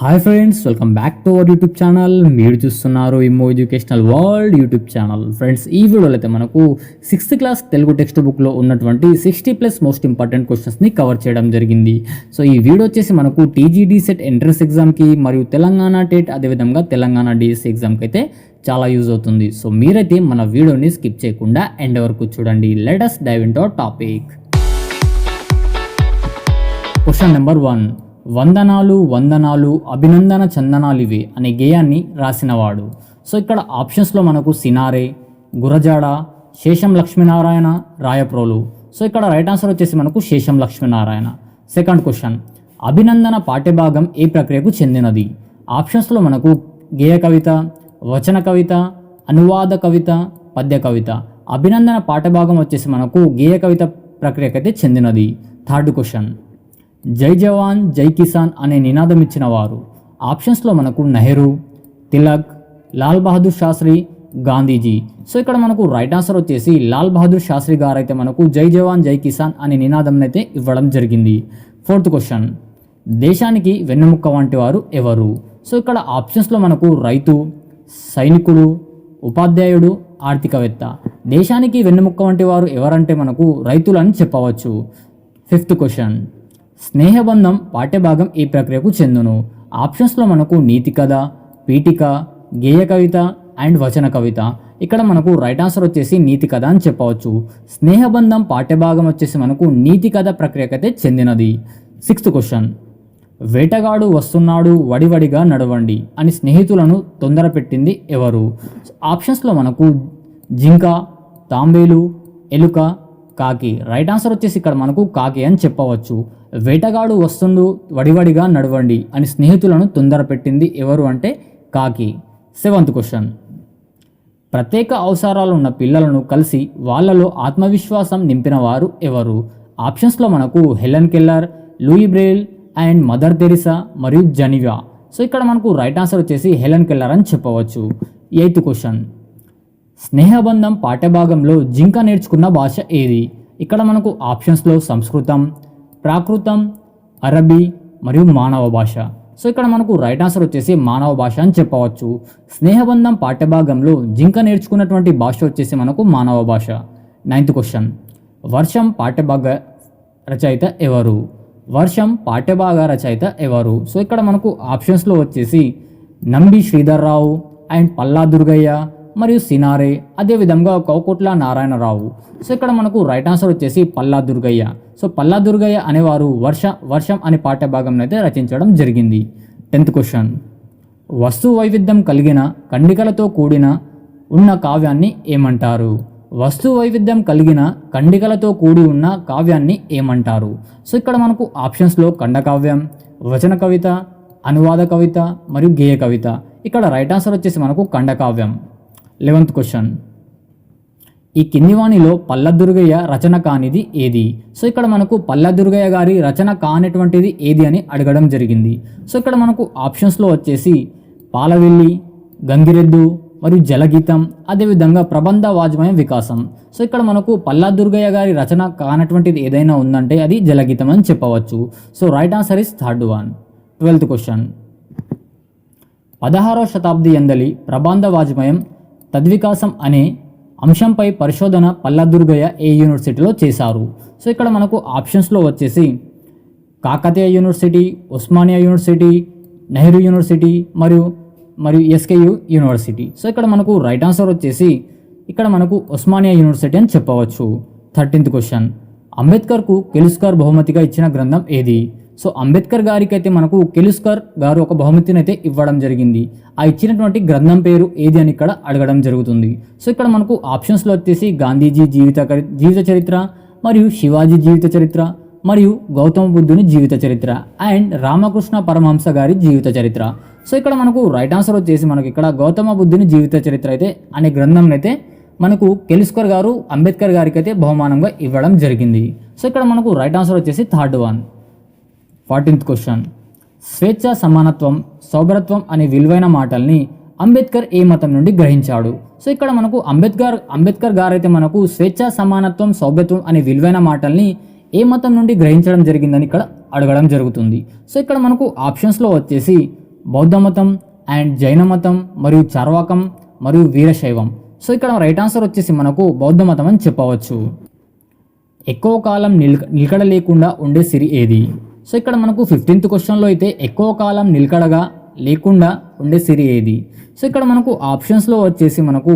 Hi friends, welcome back to our YouTube channel. మీరు చూస్తున్నారు ఇమ్మో educational world YouTube channel. Friends, ఈ వీడియోలో అయితే మనకు 6th క్లాస్ తెలుగు టెక్స్ట్ బుక్లో ఉన్నటువంటి 60+ మోస్ట్ ఇంపార్టెంట్ క్వశ్చన్స్ని కవర్ చేయడం జరిగింది. సో ఈ వీడియో వచ్చేసి మనకు టీజీడీ సెట్ ఎంట్రన్స్ ఎగ్జామ్కి మరియు తెలంగాణ టెట్ అదేవిధంగా తెలంగాణ డిఎస్సి ఎగ్జామ్కి అయితే చాలా యూజ్ అవుతుంది. సో మీరైతే మన వీడియోని స్కిప్ చేయకుండా ఎండ్ వరకు చూడండి. Let us dive into our topic. Question number 1. వందనాలు వందనాలు అభినందన చందనాలివే అనే గేయాన్ని రాసినవాడు. సో ఇక్కడ ఆప్షన్స్లో మనకు సినారే, గురజాడ, శేషం లక్ష్మీనారాయణ, రాయప్రోలు. సో ఇక్కడ రైట్ ఆన్సర్ వచ్చేసి మనకు శేషం లక్ష్మీనారాయణ. సెకండ్ క్వశ్చన్, అభినందన పాఠ్యభాగం ఏ ప్రక్రియకు చెందినది? ఆప్షన్స్లో మనకు గేయ కవిత, వచన కవిత, అనువాద కవిత, పద్య కవిత. అభినందన పాఠ్యభాగం వచ్చేసి మనకు గేయ కవిత ప్రక్రియకైతే చెందినది. థర్డ్ క్వశ్చన్, జై జవాన్ జై కిసాన్ అనే నినాదం ఇచ్చిన వారు? ఆప్షన్స్లో మనకు నెహ్రూ, తిలక్, లాల్ బహదూర్ శాస్త్రి, గాంధీజీ. సో ఇక్కడ మనకు రైట్ ఆన్సర్ వచ్చేసి లాల్ బహదూర్ శాస్త్రి గారు అయితే మనకు జై జవాన్ జై కిసాన్ అనే నినాదం అయితే ఇవ్వడం జరిగింది. ఫోర్త్ క్వశ్చన్, దేశానికి వెన్నెముక్క వంటి వారు ఎవరు? సో ఇక్కడ ఆప్షన్స్లో మనకు రైతు, సైనికుడు, ఉపాధ్యాయుడు, ఆర్థికవేత్త. దేశానికి వెన్నెముక్క వంటి వారు ఎవరంటే మనకు రైతులని చెప్పవచ్చు. ఫిఫ్త్ క్వశ్చన్, స్నేహబంధం పాఠ్యభాగం ఈ ప్రక్రియకు చెందును? ఆప్షన్స్లో మనకు నీతి కథ, పీఠిక, గేయ కవిత అండ్ వచన కవిత. ఇక్కడ మనకు రైట్ ఆన్సర్ వచ్చేసి నీతి కథ అని చెప్పవచ్చు. స్నేహబంధం పాఠ్యభాగం వచ్చేసి మనకు నీతి కథ ప్రక్రియకైతే చెందినది. సిక్స్త్ క్వశ్చన్, వేటగాడు వస్తున్నాడు వడివడిగా నడవండి అని స్నేహితులను తొందర పెట్టింది ఎవరు? ఆప్షన్స్లో మనకు జింక, తాంబేలు, ఎలుక, కాకి. రైట్ ఆన్సర్ వచ్చేసి ఇక్కడ మనకు కాకి అని చెప్పవచ్చు. వేటగాడు వస్తుండు వడివడిగా నడవండి అని స్నేహితులను తొందర పెట్టింది ఎవరు అంటే కాకి. సెవెంత్ క్వశ్చన్, ప్రత్యేక అవసరాలు ఉన్న పిల్లలను కలిసి వాళ్ళలో ఆత్మవిశ్వాసం నింపిన వారు ఎవరు? ఆప్షన్స్లో మనకు Helen Keller, Louis Braille and Mother Teresa మరియు జెనీవా. సో ఇక్కడ మనకు రైట్ ఆన్సర్ వచ్చేసి హెలెన్ కెల్లర్ అని చెప్పవచ్చు. ఎయిత్ క్వశ్చన్, స్నేహబంధం పాఠ్యభాగంలో జింక నేర్చుకున్న భాష ఏది? ఇక్కడ మనకు ఆప్షన్స్లో సంస్కృతం, ప్రాకృతం, అరబీ మరియు మానవ భాష. సో ఇక్కడ మనకు రైట్ ఆన్సర్ వచ్చేసి మానవ భాష అని చెప్పవచ్చు. స్నేహబంధం పాఠ్యభాగంలో జింక నేర్చుకున్నటువంటి భాష వచ్చేసి మనకు మానవ భాష. నైన్త్ క్వశ్చన్, వర్షం పాఠ్యభాగ రచయిత ఎవరు? వర్షం పాఠ్యభాగ రచయిత ఎవరు? సో ఇక్కడ మనకు ఆప్షన్స్లో వచ్చేసి నంబి శ్రీధర్రావు అండ్ పల్లా దుర్గయ్య మరియు సినారే అదేవిధంగా కౌకుట్ల నారాయణరావు. సో ఇక్కడ మనకు రైట్ ఆన్సర్ వచ్చేసి పల్లా దుర్గయ్య. సో పల్లా దుర్గయ్య అనేవారు వర్షం అనే పాఠ్యభాగం అయితే రచించడం జరిగింది. 10th క్వశ్చన్, వస్తు వైవిధ్యం కలిగిన ఖండికలతో కూడిన ఉన్న కావ్యాన్ని ఏమంటారు? వస్తు వైవిధ్యం కలిగిన ఖండికలతో కూడి ఉన్న కావ్యాన్ని ఏమంటారు? సో ఇక్కడ మనకు ఆప్షన్స్లో ఖండకావ్యం, వచన కవిత, అనువాద కవిత మరియు గేయ కవిత. ఇక్కడ రైట్ ఆన్సర్ వచ్చేసి మనకు ఖండకావ్యం. 11th క్వశ్చన్, ఈ కింది వాణిలో పల్లా దుర్గయ్య రచన కానిది ఏది? సో ఇక్కడ మనకు పల్లా దుర్గయ్య గారి రచన కానటువంటిది ఏది అని అడగడం జరిగింది. సో ఇక్కడ మనకు ఆప్షన్స్లో వచ్చేసి పాలవెల్లి, గంగిరెద్దు మరియు జలగీతం అదేవిధంగా ప్రబంధ వాజ్మయం వికాసం. సో ఇక్కడ మనకు పల్లా దుర్గయ్య గారి రచన కానటువంటిది ఏదైనా ఉందంటే అది జలగీతం అని చెప్పవచ్చు. So right answer is third one. 12th question, 16వ శతాబ్ది ఎందలి ప్రబంధ వాజ్మయం తద్వికాసం అనే అంశంపై పరిశోధన పల్లా దుర్గయ్య ఏ యూనివర్సిటీలో చేశారు? సో ఇక్కడ మనకు ఆప్షన్స్లో వచ్చేసి Kakatiya university, Osmania university, Nehru university మరియు ఎస్కేయు యూనివర్సిటీ. సో ఇక్కడ మనకు రైట్ ఆన్సర్ వచ్చేసి ఇక్కడ మనకు ఉస్మానియా యూనివర్సిటీ అని చెప్పవచ్చు. 13th క్వశ్చన్, అంబేద్కర్కు కెలుస్కర్ బహుమతిగా ఇచ్చిన గ్రంథం ఏది? సో అంబేద్కర్ గారికి అయితే మనకు కెలుస్కర్ గారు ఒక బహుమతిని అయితే ఇవ్వడం జరిగింది. ఆ ఇచ్చినటువంటి గ్రంథం పేరు ఏది అని ఇక్కడ అడగడం జరుగుతుంది. సో ఇక్కడ మనకు ఆప్షన్స్లో వచ్చేసి గాంధీజీ జీవిత చరిత్ర మరియు శివాజీ జీవిత చరిత్ర మరియు గౌతమ బుద్ధుని జీవిత చరిత్ర అండ్ రామకృష్ణ పరమహంస గారి జీవిత చరిత్ర. సో ఇక్కడ మనకు రైట్ ఆన్సర్ వచ్చేసి మనకి ఇక్కడ గౌతమ బుద్ధుని జీవిత చరిత్ర అయితే అనే గ్రంథం అయితే మనకు కెలుస్కర్ గారు అంబేద్కర్ గారికి అయితే బహుమానంగా ఇవ్వడం జరిగింది. సో ఇక్కడ మనకు రైట్ ఆన్సర్ వచ్చేసి థర్డ్ వన్. 14th క్వశ్చన్, స్వేచ్ఛ, సమానత్వం, సౌభ్రత్వం అనే విలువైన మాటల్ని అంబేద్కర్ ఏ మతం నుండి గ్రహించాడు? సో ఇక్కడ మనకు అంబేద్కర్ గారు అయితే మనకు స్వేచ్ఛ, సమానత్వం, సౌభ్రత్వం అనే విలువైన మాటల్ని ఏ మతం నుండి గ్రహించడం జరిగిందని ఇక్కడ అడగడం జరుగుతుంది. సో ఇక్కడ మనకు ఆప్షన్స్లో వచ్చేసి బౌద్ధ మతం అండ్ జైన మతం మరియు చార్వాకం మరియు వీరశైవం. సో ఇక్కడ రైట్ ఆన్సర్ వచ్చేసి మనకు బౌద్ధ మతం అని చెప్పవచ్చు. ఎక్కువ కాలం నిలకడ లేకుండా ఉండే సిరి ఏది? సో ఇక్కడ మనకు 15th క్వశ్చన్లో అయితే ఎక్కువ కాలం నిలకడగా లేకుండా ఉండే సిరి ఏది? సో ఇక్కడ మనకు ఆప్షన్స్లో వచ్చేసి మనకు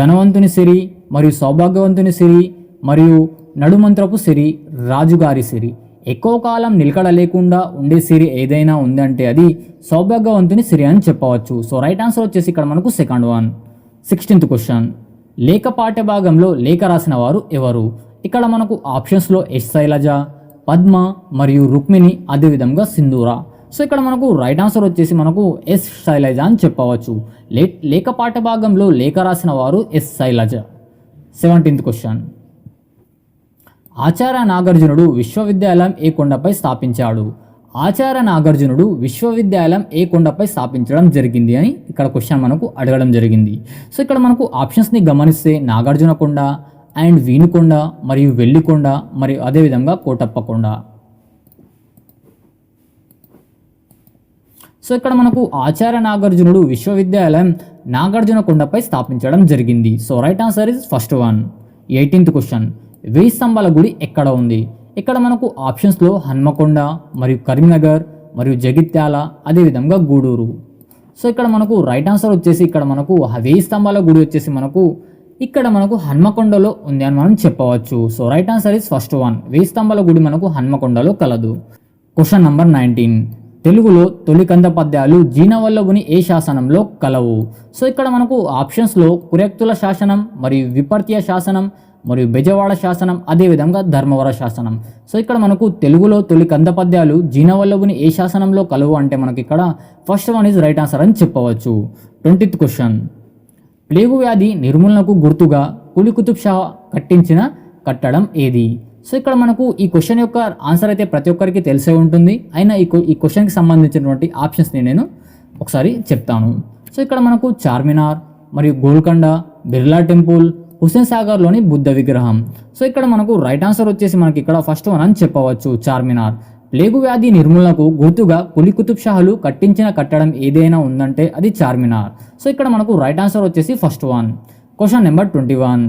ధనవంతుని సిరి మరియు సౌభాగ్యవంతుని సిరి మరియు నడుమంత్రపు సిరి, రాజుగారి సిరి. ఎక్కువ కాలం నిలకడ లేకుండా ఉండే సిరి ఏదైనా ఉందంటే అది సౌభాగ్యవంతుని సిరి అని చెప్పవచ్చు. సో రైట్ ఆన్సర్ వచ్చేసి ఇక్కడ మనకు సెకండ్ వన్. 16th క్వశ్చన్, లేఖ పాఠ్య భాగంలో లేఖ రాసిన వారు ఎవరు? ఇక్కడ మనకు ఆప్షన్స్లో ఎస్ శైలజ, పద్మ మరియు రుక్మిణి, అదేవిధంగా సింధూర. సో ఇక్కడ మనకు రైట్ ఆన్సర్ వచ్చేసి మనకు ఎస్ శైలజ అని చెప్పవచ్చు. లేఖ పాఠ్య భాగంలో లేఖ రాసిన వారు ఎస్ శైలజ. 17th క్వశ్చన్, ఆచార్య నాగార్జునుడు విశ్వవిద్యాలయం ఏ కొండపై స్థాపించాడు? ఆచార్య నాగార్జునుడు విశ్వవిద్యాలయం ఏ కొండపై స్థాపించడం జరిగింది అని ఇక్కడ క్వశ్చన్ మనకు అడగడం జరిగింది. సో ఇక్కడ మనకు ఆప్షన్స్ని గమనిస్తే నాగార్జున కొండ అండ్ వీనుకొండ మరియు వెల్లికొండ మరియు అదేవిధంగా కోటప్ప కొండ. సో ఇక్కడ మనకు ఆచార్య నాగార్జునుడు విశ్వవిద్యాలయం నాగార్జున కొండపై స్థాపించడం జరిగింది. So right answer is first one. 18th question, 1000 స్తంభాల గుడి ఎక్కడ ఉంది? ఇక్కడ మనకు ఆప్షన్స్లో హన్మకొండ మరియు కరీంనగర్ మరియు జగిత్యాల, అదేవిధంగా గూడూరు. సో ఇక్కడ మనకు రైట్ ఆన్సర్ వచ్చేసి ఇక్కడ మనకు 1000 స్తంభాల గుడి వచ్చేసి మనకు ఇక్కడ మనకు హన్మకొండలో ఉంది అని మనం చెప్పవచ్చు. So right answer is first one. 1000 స్తంభాల గుడి మనకు హన్మకొండలో కలదు. క్వశ్చన్ నంబర్ 19, తెలుగులో తొలి కంద పద్యాలు జీనవల్లభుని ఏ శాసనంలో కలవు? సో ఇక్కడ మనకు ఆప్షన్స్లో కుర్యక్తుల శాసనం మరియు విపర్త్య శాసనం మరియు బెజవాడ శాసనం, అదేవిధంగా ధర్మవర శాసనం. సో ఇక్కడ మనకు తెలుగులో తొలి కంద పద్యాలు జీనవల్లభుని ఏ శాసనంలో కలవు అంటే మనకి ఇక్కడ first one is right answer అని చెప్పవచ్చు. 20th క్వశ్చన్, ప్లేగు వ్యాధి నిర్మూలనకు గుర్తుగా కులీ కుతుబ్ షా కట్టించిన కట్టడం ఏది? సో ఇక్కడ మనకు ఈ క్వశ్చన్ యొక్క ఆన్సర్ అయితే ప్రతి ఒక్కరికి తెలిసే ఉంటుంది. అయినా ఈ క్వశ్చన్కి సంబంధించినటువంటి ఆప్షన్స్ని నేను ఒకసారి చెప్తాను. సో ఇక్కడ మనకు చార్మినార్ మరియు గోల్కొండ, బిర్లా టెంపుల్, హుస్సేన్ సాగర్లోని బుద్ధ విగ్రహం. సో ఇక్కడ మనకు రైట్ ఆన్సర్ వచ్చేసి మనకి ఇక్కడ ఫస్ట్ వన్ అని చెప్పవచ్చు, చార్మినార్. ప్లేగు వ్యాధి నిర్మూలనకు గుర్తుగా కులీ కుతుబ్ షాలు కట్టించిన కట్టడం ఏదైనా ఉందంటే అది చార్మినార్. సో ఇక్కడ మనకు రైట్ ఆన్సర్ వచ్చేసి ఫస్ట్ వన్. క్వశ్చన్ నెంబర్ 21,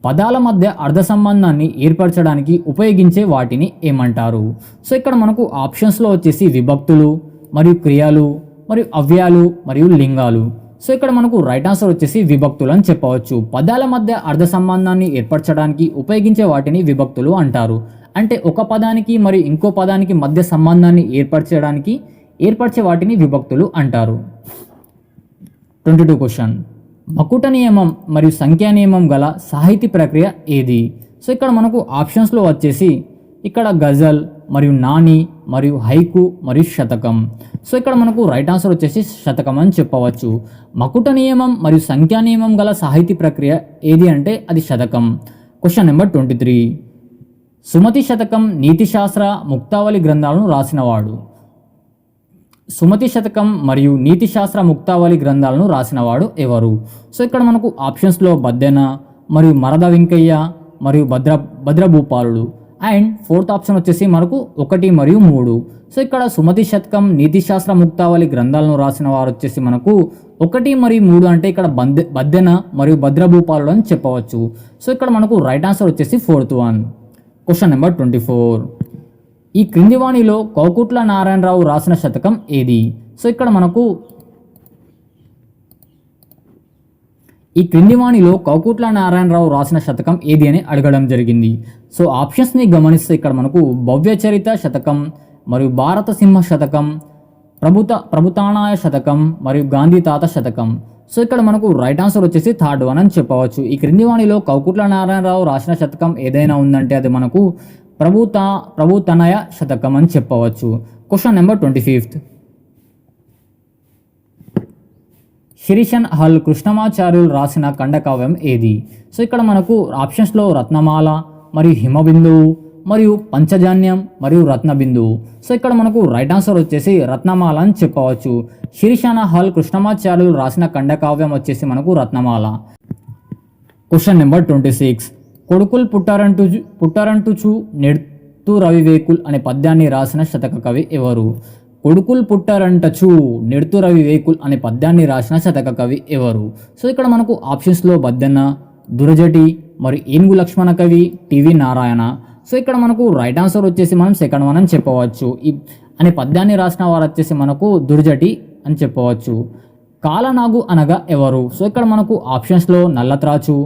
పదాల మధ్య అర్థ సంబంధాన్ని ఏర్పరచడానికి ఉపయోగించే వాటిని ఏమంటారు? సో ఇక్కడ మనకు ఆప్షన్స్లో వచ్చేసి విభక్తులు మరియు క్రియలు మరియు అవ్యయాలు మరియు లింగాలు. సో ఇక్కడ మనకు రైట్ ఆన్సర్ వచ్చేసి విభక్తులు అని చెప్పవచ్చు. పదాల మధ్య అర్థ సంబంధాన్ని ఏర్పరచడానికి ఉపయోగించే వాటిని విభక్తులు అంటారు. అంటే ఒక పదానికి మరియు ఇంకో పదానికి మధ్య సంబంధాన్ని ఏర్పరిచే వాటిని విభక్తులు అంటారు. 22 క్వశ్చన్, మకుట నియమం మరియు సంఖ్యా నియమం గల సాహితీ ప్రక్రియ ఏది? సో ఇక్కడ మనకు ఆప్షన్స్లో వచ్చేసి ఇక్కడ గజల్ మరియు నాని మరియు హైకు మరియు శతకం. సో ఇక్కడ మనకు రైట్ ఆన్సర్ వచ్చేసి శతకం అని చెప్పవచ్చు. మకుట నియమం మరియు సంఖ్యా నియమం గల సాహితీ ప్రక్రియ ఏది అంటే అది శతకం. క్వశ్చన్ నెంబర్ 23, సుమతి శతకం, నీతిశాస్త్ర, ముక్తావళి గ్రంథాలను రాసినవాడు? సుమతి శతకం మరియు నీతిశాస్త్ర, ముక్తావళి గ్రంథాలను రాసినవాడు ఎవరు? సో ఇక్కడ మనకు ఆప్షన్స్లో బద్దెన మరియు మరద వెంకయ్య మరియు భద్రభూపాలుడు. అండ్ ఫోర్త్ ఆప్షన్ వచ్చేసి మనకు 1 మరియు 3. సో ఇక్కడ సుమతి శతకం, నీతిశాస్త్ర, ముక్తావళి గ్రంథాలను రాసిన వారు వచ్చేసి మనకు 1 మరియు 3 అంటే ఇక్కడ బద్దెన మరియు భద్రభూపాలుడు అని చెప్పవచ్చు. సో ఇక్కడ మనకు రైట్ ఆన్సర్ వచ్చేసి ఫోర్త్ వన్. క్వశ్చన్ నెంబర్ 24, ఈ క్రింది వాణిలో కౌకుట్ల నారాయణరావు రాసిన శతకం ఏది? సో ఇక్కడ మనకు ఈ క్రింది వాణిలో కౌకుట్ల నారాయణరావు రాసిన శతకం ఏది అని అడగడం జరిగింది. సో ఆప్షన్స్ని గమనిస్తే ఇక్కడ మనకు భవ్యచరిత శతకం మరియు భారత సింహ శతకం, ప్రభుతానాయ శతకం మరియు గాంధీ తాత శతకం. సో ఇక్కడ మనకు రైట్ ఆన్సర్ వచ్చేసి థర్డ్ వన్ అని చెప్పవచ్చు. ఈ క్రింది వాణిలో కౌకుట్ల నారాయణరావు రాసిన శతకం ఏదైనా ఉందంటే అది మనకు ప్రభుతనయ శతకం అని చెప్పవచ్చు. క్వశ్చన్ నెంబర్ 25, శిరీషన్ హల్ కృష్ణమాచార్యులు రాసిన ఖండకావ్యం ఏది? సో ఇక్కడ మనకు ఆప్షన్స్లో రత్నమాల మరియు హిమబిందువు మరియు పంచజన్యం మరియు రత్నబిందువు. సో ఇక్కడ మనకు రైట్ ఆన్సర్ వచ్చేసి రత్నమాల అని చెప్పవచ్చు. శిరీషణ హల్ కృష్ణమాచార్యులు రాసిన ఖండకావ్యం వచ్చేసి మనకు రత్నమాల. క్వశ్చన్ నెంబర్ 26, కొడుకులు పుట్టారంటుచు నెడ్తు రవివేకుల్ అనే పద్యాన్ని రాసిన శతక కవి ఎవరు? కొడుకులు పుట్టారంటచు నెడ్తు రవివేకుల్ అనే పద్యాన్ని రాసిన శతక కవి ఎవరు? సో ఇక్కడ మనకు ఆప్షన్స్లో బద్దెన్న, దురజటి, మరి ఏనుగు లక్ష్మణ కవి, టివి నారాయణ. సో ఇక్కడ మనకు రైట్ ఆన్సర్ వచ్చేసి మనం సెకండ్ వన్ అని చెప్పవచ్చు. ఈ అనే పద్యాన్ని రాసిన వారు వచ్చేసి మనకు దుర్జటి అని చెప్పవచ్చు. కాలనాగు అనగా ఎవరు? సో ఇక్కడ మనకు ఆప్షన్స్లో నల్లత్రాచు,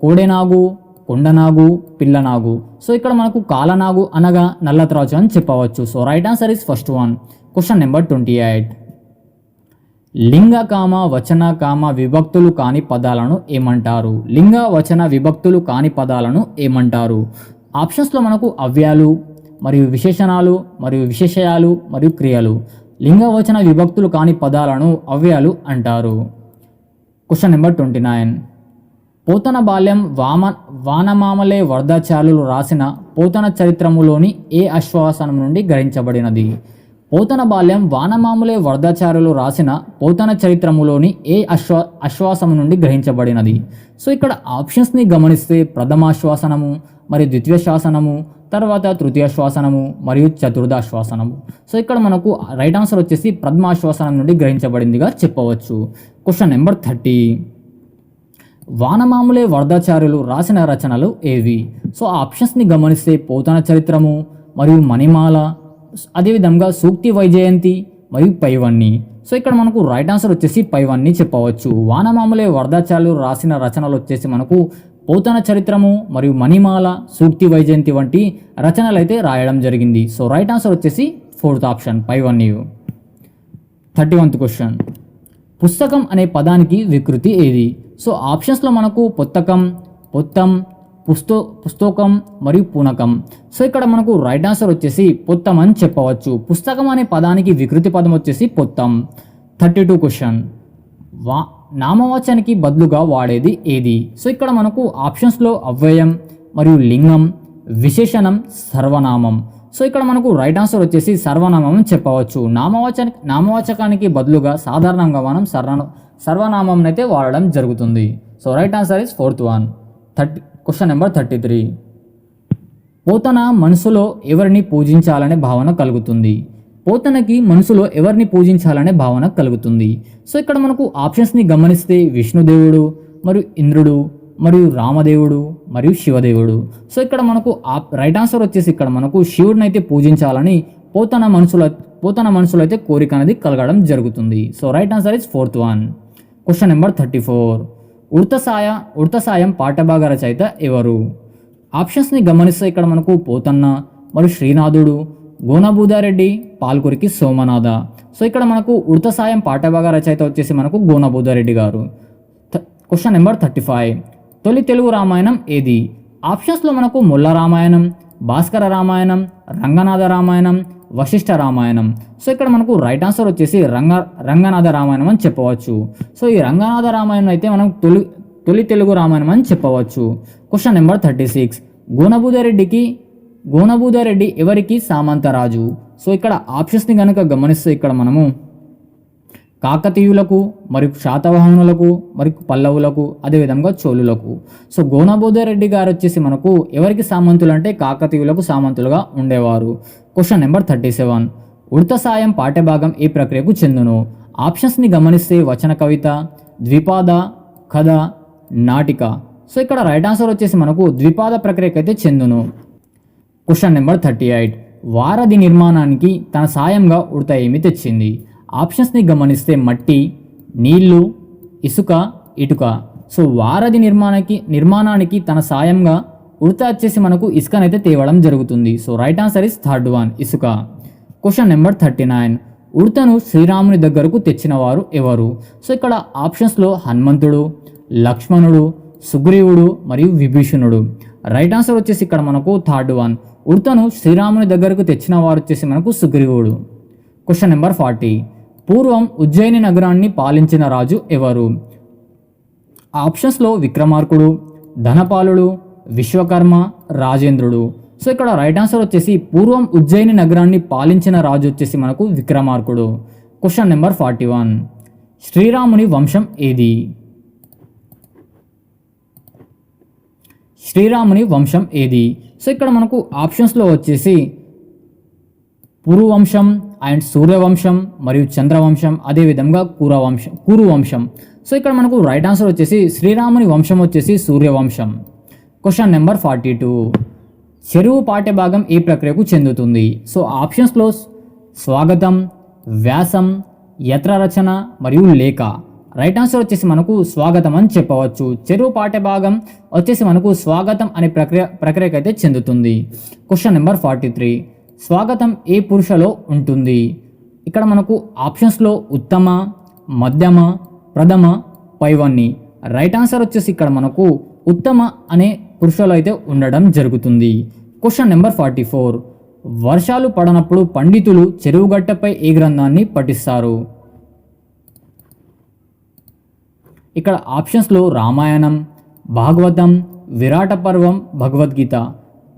కోడెనాగు, కొండనాగు, పిల్లనాగు. సో ఇక్కడ మనకు కాలనాగు అనగా నల్లత్రాచు అని చెప్పవచ్చు. So right answer is first one. Question number 28. లింగ కామ వచన కామ విభక్తులు కాని పదాలను ఏమంటారు? లింగ వచన విభక్తులు కాని పదాలను ఏమంటారు? ఆప్షన్స్లో మనకు అవ్యాలు, మరియు విశేషణాలు, మరియు విశేషయాలు, మరియు క్రియలు. లింగ వచన విభక్తులు కాని పదాలను అవ్యాలు అంటారు. Question number 29. పోతన బాల్యం వానమామలే వరదాచార్యులు రాసిన పోతన చరిత్రములోని ఏ అశ్వాసనం నుండి గ్రహించబడినది? పోతన బాల్యం వానమామలే వరదాచార్యులు రాసిన పోతన చరిత్రములోని ఏ అశ్వాసము నుండి గ్రహించబడినది? సో ఇక్కడ ఆప్షన్స్ని గమనిస్తే ప్రథమాశ్వాసనము, మరియు ద్వితీయాశ్వాసనము, తర్వాత తృతీయాశ్వాసనము, మరియు చతుర్థాశ్వాసనము. సో ఇక్కడ మనకు రైట్ ఆన్సర్ వచ్చేసి ప్రథమాశ్వాసనం నుండి గ్రహించబడిందిగా చెప్పవచ్చు. Question number 30. వానమాములే వరదాచార్యులు రాసిన రచనలు ఏవి? సో ఆప్షన్స్ని గమనిస్తే పోతన చరిత్రము, మరియు మణిమాల, అదేవిధంగా సూక్తి వైజయంతి, మరియు పైవన్ని. సో ఇక్కడ మనకు రైట్ ఆన్సర్ వచ్చేసి పైవన్ని చెప్పవచ్చు. వానమాములే వరదాచార్యులు రాసిన రచనలు వచ్చేసి మనకు పోతన చరిత్రము, మరియు మణిమాల, సూక్తి వైజయంతి వంటి రచనలు అయితే రాయడం జరిగింది. సో రైట్ ఆన్సర్ వచ్చేసి ఫోర్త్ ఆప్షన్ పైవన్ని. 31th question. పుస్తకం అనే పదానికి వికృతి ఏది? సో ఆప్షన్స్లో మనకు పుస్తకం, పొత్తం, పుస్తకం, మరియు పూనకం. సో ఇక్కడ మనకు రైట్ ఆన్సర్ వచ్చేసి పొత్తం అని చెప్పవచ్చు. పుస్తకం అనే పదానికి వికృతి పదం వచ్చేసి పొత్తం. 32 క్వశ్చన్. నామవాచనికి బదులుగా వాడేది ఏది? సో ఇక్కడ మనకు ఆప్షన్స్లో అవ్యయం, మరియు లింగం, విశేషణం, సర్వనామం. సో ఇక్కడ మనకు రైట్ ఆన్సర్ వచ్చేసి సర్వనామం అని చెప్పవచ్చు. నామవాచకానికి బదులుగా సాధారణంగా మనం సర్వనామం అయితే వాడడం జరుగుతుంది. So right answer is fourth one. Question number 33. Pothana మనసులో ఎవరిని పూజించాలనే భావన కలుగుతుంది? పోతనకి మనసులో ఎవరిని పూజించాలనే భావన కలుగుతుంది? సో ఇక్కడ మనకు ఆప్షన్స్ని గమనిస్తే విష్ణుదేవుడు, మరియు ఇంద్రుడు, మరియు రామదేవుడు, మరియు శివదేవుడు. సో ఇక్కడ మనకు రైట్ ఆన్సర్ వచ్చేసి ఇక్కడ మనకు శివుడిని అయితే పూజించాలని పోతన మనసులో అయితే కోరిక అనేది కలగడం జరుగుతుంది. So right answer is fourth one. Question number 34. ఉర్తసాయం పాఠభాగ రచయిత ఎవరు? ఆప్షన్స్ని గమనిస్తే ఇక్కడ మనకు పోతన్న, మరియు శ్రీనాథుడు, గోనబూదారెడ్డి, పాల్కురికి సోమనాథ. సో ఇక్కడ మనకు ఉర్తసాయం పాఠభాగ రచయిత వచ్చేసి మనకు గోనబూదారెడ్డి గారు. Question number 35. తొలి తెలుగు రామాయణం ఏది? ఆప్షన్స్లో మనకు ముల్ల రామాయణం, భాస్కర రామాయణం, రంగనాథ రామాయణం, వశిష్ఠ రామాయణం. సో ఇక్కడ మనకు రైట్ ఆన్సర్ వచ్చేసి రంగనాథ రామాయణం అని చెప్పవచ్చు. సో ఈ రంగనాథ రామాయణం అయితే మనం తొలి తెలుగు రామాయణం అని చెప్పవచ్చు. Question number 36. గోనబూదారెడ్డి ఎవరికి సామంతరాజు? సో ఇక్కడ ఆప్షన్స్ని కనుక గమనిస్తే ఇక్కడ మనము కాకతీయులకు, మరియు శాతవాహనులకు, మరియు పల్లవులకు, అదేవిధంగా చోళులకు. సో గోనబూదారెడ్డి గారు వచ్చేసి మనకు ఎవరికి సామంతులు అంటే కాకతీయులకు సామంతులుగా ఉండేవారు. Question number 37. ఉర్తసాయం పాఠ్యభాగం ఏ ప్రక్రియకు చెందును? ఆప్షన్స్ని గమనిస్తే వచన కవిత, ద్విపాద, కథ, నాటిక. సో ఇక్కడ రైట్ ఆన్సర్ వచ్చేసి మనకు ద్విపాద ప్రక్రియకు అయితే చెందును. Question number 38. వారధి నిర్మాణానికి తన సాయంగా ఉడత ఏమి తెచ్చింది? ఆప్షన్స్ని గమనిస్తే మట్టి, నీళ్లు, ఇసుక, ఇటుక. సో వారధి నిర్మాణానికి తన సాయంగా ఉడత వచ్చేసి మనకు ఇసుకనైతే తేవడం జరుగుతుంది. So right answer is third one, ఇసుక. Question number 39. ఉడతను శ్రీరాముని దగ్గరకు తెచ్చిన వారు ఎవరు? సో ఇక్కడ ఆప్షన్స్లో హనుమంతుడు, లక్ష్మణుడు, సుగ్రీవుడు, మరియు విభీషణుడు. రైట్ ఆన్సర్ వచ్చేసి ఇక్కడ మనకు థర్డ్ వన్. ఉడతను శ్రీరాముని దగ్గరకు తెచ్చిన వారు వచ్చేసి మనకు సుగ్రీవుడు. Question number 40. పూర్వం ఉజ్జయిని నగరాన్ని పాలించిన రాజు ఎవరు? ఆప్షన్స్లో విక్రమార్కుడు, ధనపాలుడు, విశ్వకర్మ, రాజేంద్రుడు. సో ఇక్కడ రైట్ ఆన్సర్ వచ్చేసి పూర్వం ఉజ్జయిని నగరాన్ని పాలించిన రాజు వచ్చేసి మనకు విక్రమార్కుడు. Question number 41. శ్రీరాముని వంశం ఏది? శ్రీరాముని వంశం ఏది? సో ఇక్కడ మనకు ఆప్షన్స్లో వచ్చేసి పురువంశం అండ్ సూర్యవంశం మరియు చంద్రవంశం, అదేవిధంగా కురువంశం. సో ఇక్కడ మనకు రైట్ ఆన్సర్ వచ్చేసి శ్రీరాముని వంశం వచ్చేసి సూర్యవంశం. Question number 42. చెరువు పాఠ్యభాగం ఈ ప్రక్రియకు చెందుతుంది. సో ఆప్షన్స్లో స్వాగతం, వ్యాసం, యత్రరచన మరియు లేఖ. రైట్ ఆన్సర్ వచ్చేసి మనకు స్వాగతం అని చెప్పవచ్చు. చెరువు పాఠ్యభాగం వచ్చేసి మనకు స్వాగతం అనే ప్రక్రియకు అయితే చెందుతుంది. Question number 43. స్వాగతం ఏ పురుషలో ఉంటుంది? ఇక్కడ మనకు ఆప్షన్స్లో ఉత్తమ, మధ్యమ, ప్రథమ, పైవన్ని. రైట్ ఆన్సర్ వచ్చేసి ఇక్కడ మనకు ఉత్తమ అనే పురుషలో అయితే ఉండడం జరుగుతుంది. Question number 44. వర్షాలు పడనప్పుడు పండితులు చెరువుగట్టపై ఏ గ్రంథాన్ని పఠిస్తారు? ఇక్కడ ఆప్షన్స్లో రామాయణం, భాగవతం, విరాట పర్వం, భగవద్గీత.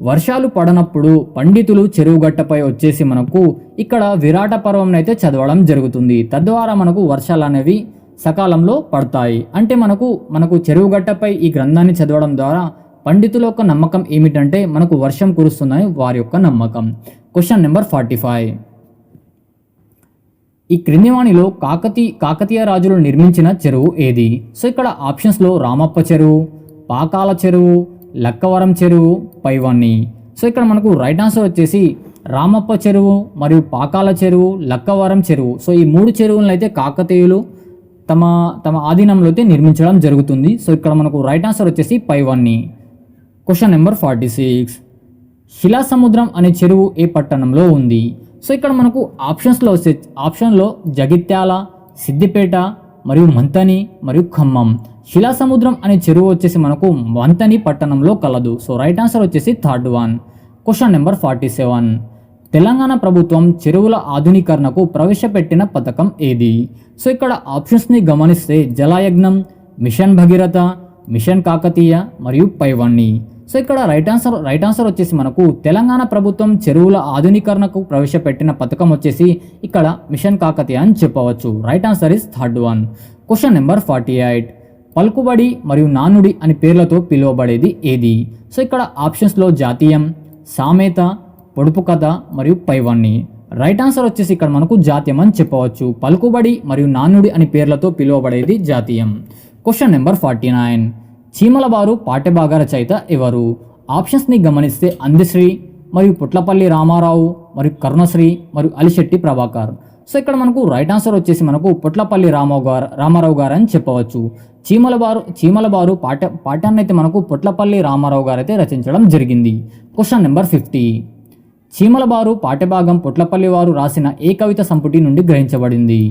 వర్షాలు పడనప్పుడు పండితులు చెరువుగట్టపై వచ్చేసి మనకు ఇక్కడ విరాట పర్వం అయితే చదవడం జరుగుతుంది. తద్వారా మనకు వర్షాలు అనేవి సకాలంలో పడతాయి. అంటే మనకు చెరువుగట్టపై ఈ గ్రంథాన్ని చదవడం ద్వారా పండితుల యొక్క నమ్మకం ఏమిటంటే మనకు వర్షం కురుస్తుందని వారి యొక్క నమ్మకం. Question number 45. ఈ క్రింది వాణిలో కాకతీయ రాజులు నిర్మించిన చెరువు ఏది? సో ఇక్కడ ఆప్షన్స్లో రామప్ప చెరువు, పాకాల చెరువు, లక్కవరం చెరువు, పైవన్ని. సో ఇక్కడ మనకు రైట్ ఆన్సర్ వచ్చేసి రామప్ప చెరువు మరియు పాకాల చెరువు, లక్కవరం చెరువు. సో ఈ 3 చెరువులను అయితే కాకతీయులు తమ ఆధీనంలో అయితే నిర్మించడం జరుగుతుంది. సో ఇక్కడ మనకు రైట్ ఆన్సర్ వచ్చేసి పైవన్ని. Question number 46. శిలాసముద్రం అనే చెరువు ఏ పట్టణంలో ఉంది? సో ఇక్కడ మనకు ఆప్షన్లో జగిత్యాల, సిద్దిపేట మరియు మంతని మరియు ఖమ్మం. శిలాసముద్రం అనే చెరువు వచ్చేసి మనకు మంతని పట్టణంలో కలదు. సో రైట్ ఆన్సర్ వచ్చేసి third one. Question number 47. Telangana ప్రభుత్వం చెరువుల ఆధునీకరణకు ప్రవేశపెట్టిన పథకం ఏది? సో ఇక్కడ ఆప్షన్స్ని గమనిస్తే జలయజ్ఞం, మిషన్ భగీరథ, మిషన్ కాకతీయ మరియు పైవన్ని. సో ఇక్కడ రైట్ ఆన్సర్ వచ్చేసి మనకు తెలంగాణ ప్రభుత్వం చెరువుల ఆధునీకరణకు ప్రవేశపెట్టిన పథకం వచ్చేసి ఇక్కడ మిషన్ కాకతీయ అని చెప్పవచ్చు. Right answer is third one. Question number 48. పలుకుబడి మరియు నానుడి అని పేర్లతో పిలువబడేది ఏది? సో ఇక్కడ ఆప్షన్స్లో జాతీయం, సామెత, పొడుపు కథ మరియు పైవన్ని. రైట్ ఆన్సర్ వచ్చేసి ఇక్కడ మనకు జాతీయం అని చెప్పవచ్చు. పలుకుబడి మరియు నానుడి అని పేర్లతో పిలువబడేది జాతీయం. Question number 49. చీమలబారు పాఠ్యభాగ రచయిత ఎవరు? ఆప్షన్స్ని గమనిస్తే అందశ్రీ మరియు పుట్లపల్లి రామారావు మరియు కరుణశ్రీ మరియు అలిశెట్టి ప్రభాకర్. సో ఇక్కడ మనకు రైట్ ఆన్సర్ వచ్చేసి మనకు పుట్లపల్లి రామారావు గారు అని చెప్పవచ్చు. చీమలబారు పాఠ్యాన్ని అయితే మనకు పుట్లపల్లి రామారావు గారు అయితే రచించడం జరిగింది. Question number 50. చీమలబారు పాఠ్యభాగం పుట్లపల్లి వారు రాసిన ఏ కవిత సంపుటి నుండి గ్రహించబడింది?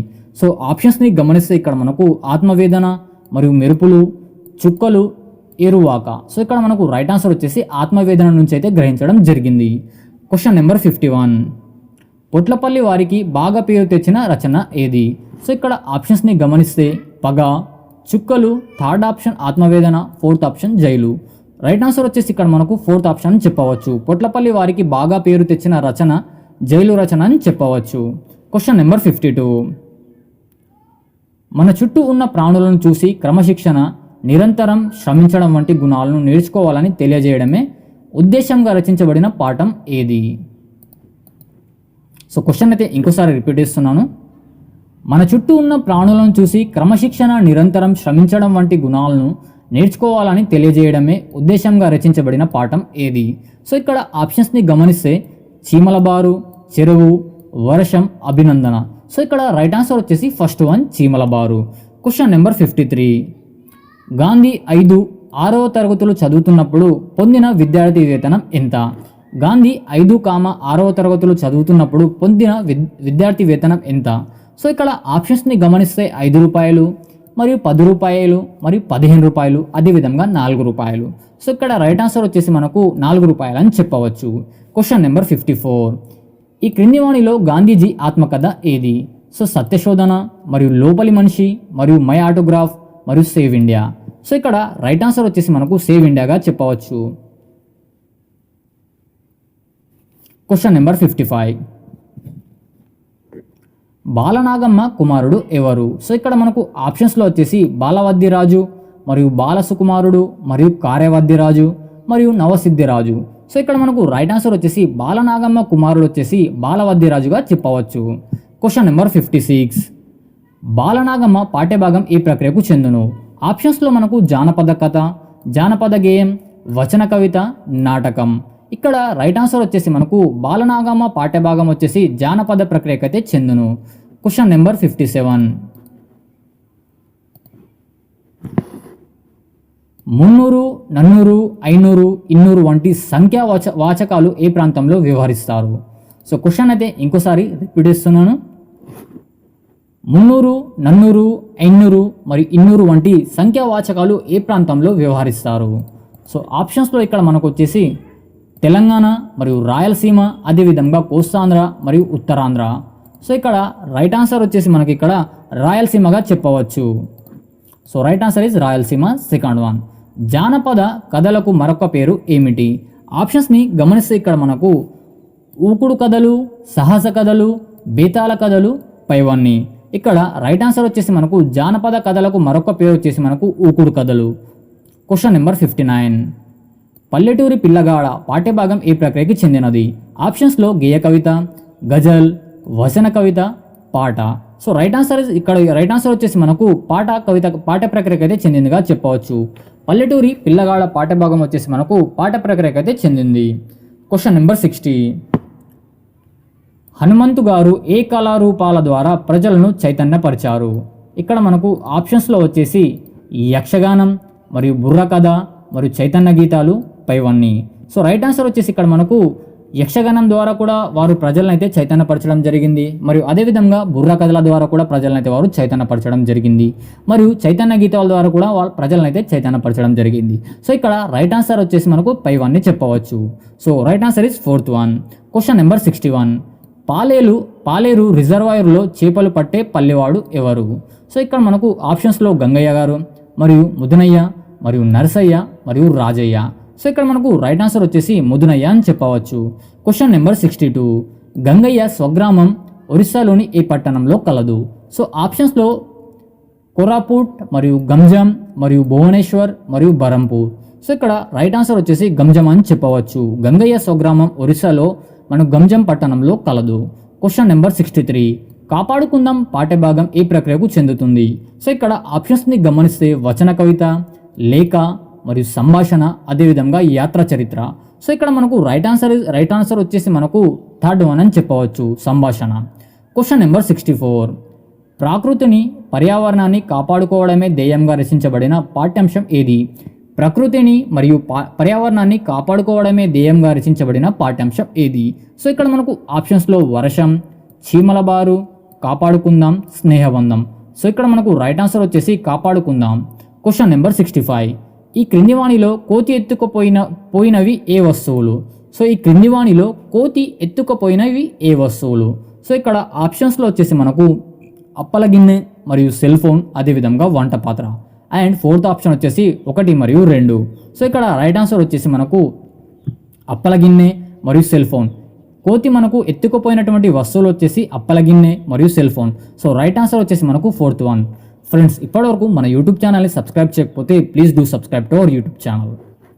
సో ఆప్షన్స్ని గమనిస్తే ఇక్కడ మనకు ఆత్మవేదన మరియు మెరుపులు, చుక్కలు, ఏరువాక. సో ఇక్కడ మనకు రైట్ ఆన్సర్ వచ్చేసి ఆత్మవేదన నుంచి అయితే గ్రహించడం జరిగింది. Question number 51. పొట్లపల్లి వారికి బాగా పేరు తెచ్చిన రచన ఏది? సో ఇక్కడ ఆప్షన్స్ని గమనిస్తే పగ, చుక్కలు, థర్డ్ ఆప్షన్ ఆత్మవేదన, fourth option jail. Right answer వచ్చేసి ఇక్కడ మనకు ఫోర్త్ ఆప్షన్ అని చెప్పవచ్చు. పొట్లపల్లి వారికి బాగా పేరు తెచ్చిన రచన జైలు రచన అని చెప్పవచ్చు. Question number 52. మన చుట్టూ ఉన్న ప్రాణులను చూసి క్రమశిక్షణ, నిరంతరం శ్రమించడం వంటి గుణాలను నేర్చుకోవాలని తెలియజేయడమే ఉద్దేశంగా రచించబడిన పాఠం ఏది? సో క్వశ్చన్ అయితే ఇంకోసారి రిపీట్ చేస్తున్నాను. మన చుట్టూ ఉన్న ప్రాణులను చూసి క్రమశిక్షణ, నిరంతరం శ్రమించడం వంటి గుణాలను నేర్చుకోవాలని తెలియజేయడమే ఉద్దేశంగా రచించబడిన పాఠం ఏది? సో ఇక్కడ ఆప్షన్స్ని గమనిస్తే చీమలబారు, చెరువు, వర్షం, అభినందన. సో ఇక్కడ రైట్ ఆన్సర్ వచ్చేసి ఫస్ట్ వన్ చీమలబారు. Question number 53. గాంధీ 6వ తరగతులు చదువుతున్నప్పుడు పొందిన విద్యార్థి వేతనం ఎంత? గాంధీ 6వ తరగతులు చదువుతున్నప్పుడు పొందిన విద్యార్థి వేతనం ఎంత? సో ఇక్కడ ఆప్షన్స్ని గమనిస్తే 5 రూపాయలు మరియు 10 రూపాయలు మరియు 15 రూపాయలు, అదేవిధంగా 4 రూపాయలు. సో ఇక్కడ రైట్ ఆన్సర్ వచ్చేసి మనకు 4 రూపాయలు అని చెప్పవచ్చు. Question number 54. ఈ క్రింది వాణిలో గాంధీజీ ఆత్మకథ ఏది? సో సత్యశోధన మరియు లోపలి మనిషి మరియు మై ఆటోగ్రాఫ్ మరియు సేవ్ ఇండియా. సో ఇక్కడ రైట్ ఆన్సర్ వచ్చేసి మనకు సేవ్ ఇండియాగా చెప్పవచ్చు. Question number 55. బాలనాగమ్మ కుమారుడు ఎవరు? సో ఇక్కడ మనకు ఆప్షన్స్లో వచ్చేసి బాలవద్దిరాజు మరియు బాలసుకుమారుడు మరియు కార్యవద్దిరాజు మరియు నవసిద్ధిరాజు. సో ఇక్కడ మనకు రైట్ ఆన్సర్ వచ్చేసి బాలనాగమ్మ కుమారుడు వచ్చేసి బాలవద్దిరాజుగా చెప్పవచ్చు. Question number 56. బాలనాగమ్మ పాఠ్యభాగం ఈ ప్రక్రియకు చెందును. ఆప్షన్స్లో మనకు జానపద కథ, జానపద గేయం, వచన కవిత, నాటకం. ఇక్కడ రైట్ ఆన్సర్ వచ్చేసి మనకు బాలనాగమ్మ పాఠ్యభాగం వచ్చేసి జానపద ప్రక్రియకైతే చెందును. Question number 57. మున్నూరు, నన్నూరు, ఐనూరు, ఇన్నూరు వంటి సంఖ్యా వాచకాలు ఏ ప్రాంతంలో వ్యవహరిస్తారు? సో క్వశ్చన్ అయితే ఇంకోసారి రిపీట్ చేస్తున్నాను. మున్నూరు, నన్నూరు, ఐన్నూరు మరియు ఇన్నూరు వంటి సంఖ్యావాచకాలు ఏ ప్రాంతంలో వ్యవహరిస్తారు? సో ఆప్షన్స్లో ఇక్కడ మనకు వచ్చేసి తెలంగాణ మరియు రాయలసీమ, అదేవిధంగా కోస్తాంధ్ర మరియు ఉత్తరాంధ్ర. సో ఇక్కడ రైట్ ఆన్సర్ వచ్చేసి మనకి ఇక్కడ రాయలసీమగా చెప్పవచ్చు. So right answer is Rayalaseema. Second one. జానపద కథలకు మరొక పేరు ఏమిటి? ఆప్షన్స్ని గమనిస్తే ఇక్కడ మనకు ఊకుడు కథలు, సాహస కథలు, బేతాళ కథలు, పైవన్నీ. ఇక్కడ రైట్ ఆన్సర్ వచ్చేసి మనకు జానపద కథలకు మరొక పేరు వచ్చేసి మనకు ఊకుడు కథలు. Question number 59. పల్లెటూరి పిల్లగాడ పాఠ్యభాగం ఏ ప్రక్రియకి చెందినది? ఆప్షన్స్లో గేయ కవిత, గజల్, వచన కవిత, పాట. సో రైట్ ఆన్సర్ ఇక్కడ రైట్ ఆన్సర్ వచ్చేసి మనకు పాట కవిత పాఠ్య ప్రక్రియకి అయితే చెందిందిగా చెప్పవచ్చు. పల్లెటూరి పిల్లగాడ పాఠ్యభాగం వచ్చేసి మనకు పాఠ్య ప్రక్రియకి అయితే చెందింది. Question number 60. హనుమంతు గారు ఏ కళారూపాల ద్వారా ప్రజలను చైతన్యపరిచారు? ఇక్కడ మనకు ఆప్షన్స్లో వచ్చేసి యక్షగానం మరియు బుర్రకథ మరియు చైతన్య గీతాలు, పైవన్నీ. సో రైట్ ఆన్సర్ వచ్చేసి ఇక్కడ మనకు యక్షగానం ద్వారా కూడా వారు ప్రజలను అయితే చైతన్యపరచడం జరిగింది, మరియు అదేవిధంగా బుర్ర కథల ద్వారా కూడా ప్రజలను అయితే వారు చైతన్యపరచడం జరిగింది, మరియు చైతన్య గీతాల ద్వారా కూడా వారు ప్రజలను అయితే చైతన్యపరచడం జరిగింది. సో ఇక్కడ రైట్ ఆన్సర్ వచ్చేసి మనకు పైవన్నీ చెప్పవచ్చు. So right answer is fourth one. Question number 61. పాలేరు రిజర్వాయర్లో చేపలు పట్టే పల్లెవాడు ఎవరు? సో ఇక్కడ మనకు ఆప్షన్స్లో గంగయ్య గారు, మరియు ముదునయ్య, మరియు నరసయ్య, మరియు రాజయ్య. సో ఇక్కడ మనకు రైట్ ఆన్సర్ వచ్చేసి ముదునయ్య అని చెప్పవచ్చు. Question number 62. గంగయ్య స్వగ్రామం ఒరిస్సాలోని ఏ పట్టణంలో కలదు? సో ఆప్షన్స్లో కోరాపుట్, మరియు గంజాం, మరియు భువనేశ్వర్, మరియు బరంపూర్. సో ఇక్కడ రైట్ ఆన్సర్ వచ్చేసి గంజాం అని చెప్పవచ్చు. గంగయ్య స్వగ్రామం ఒరిస్సాలో మన గంజాం పట్టణంలో కలదు. Question number 63. కాపాడుకుందాం పాఠ్యభాగం ఏ ప్రక్రియకు చెందుతుంది? సో ఇక్కడ ఆప్షన్స్ని గమనిస్తే వచన కవిత, లేఖ, మరియు సంభాషణ, అదేవిధంగా యాత్ర చరిత్ర. సో ఇక్కడ మనకు రైట్ ఆన్సర్ వచ్చేసి మనకు థర్డ్ వన్ అని చెప్పవచ్చు, సంభాషణ. Question number 64. ప్రకృతిని, పర్యావరణాన్ని కాపాడుకోవడమే ధ్యేయంగా రచించబడిన పాఠ్యాంశం ఏది? ప్రకృతిని మరియు పర్యావరణాన్ని కాపాడుకోవడమే ధ్యేయంగా రచించబడిన పాఠ్యాంశం ఏది? సో ఇక్కడ మనకు ఆప్షన్స్లో వర్షం, చీమల బారు, కాపాడుకుందాం, స్నేహబంధం. సో ఇక్కడ మనకు రైట్ ఆన్సర్ వచ్చేసి కాపాడుకుందాం. Question number 65. ఈ క్రింది వాణిలో కోతి ఎత్తుకుపోయినవి ఏ వస్తువులు? సో ఈ క్రింది వాణిలో కోతి ఎత్తుకుపోయినవి ఏ వస్తువులు? సో ఇక్కడ ఆప్షన్స్లో వచ్చేసి మనకు అప్పల గిన్నె, మరియు సెల్ ఫోన్, అదేవిధంగా వంట పాత్ర. అండ్ ఫోర్త్ ఆప్షన్ వచ్చేసి 1 మరియు 2. సో ఇక్కడ రైట్ ఆన్సర్ వచ్చేసి మనకు అప్పల గిన్నె మరియు సెల్ ఫోన్. కోతి మనకు ఎత్తుకుపోయినటువంటి వస్తువులు వచ్చేసి అప్పల గిన్నె మరియు cell phone. So right answer వచ్చేసి మనకు ఫోర్త్ వన్. ఫ్రెండ్స్, ఇప్పటివరకు మన యూట్యూబ్ ఛానల్ని సబ్స్క్రైబ్ చేయకపోతే please do subscribe to our YouTube channel.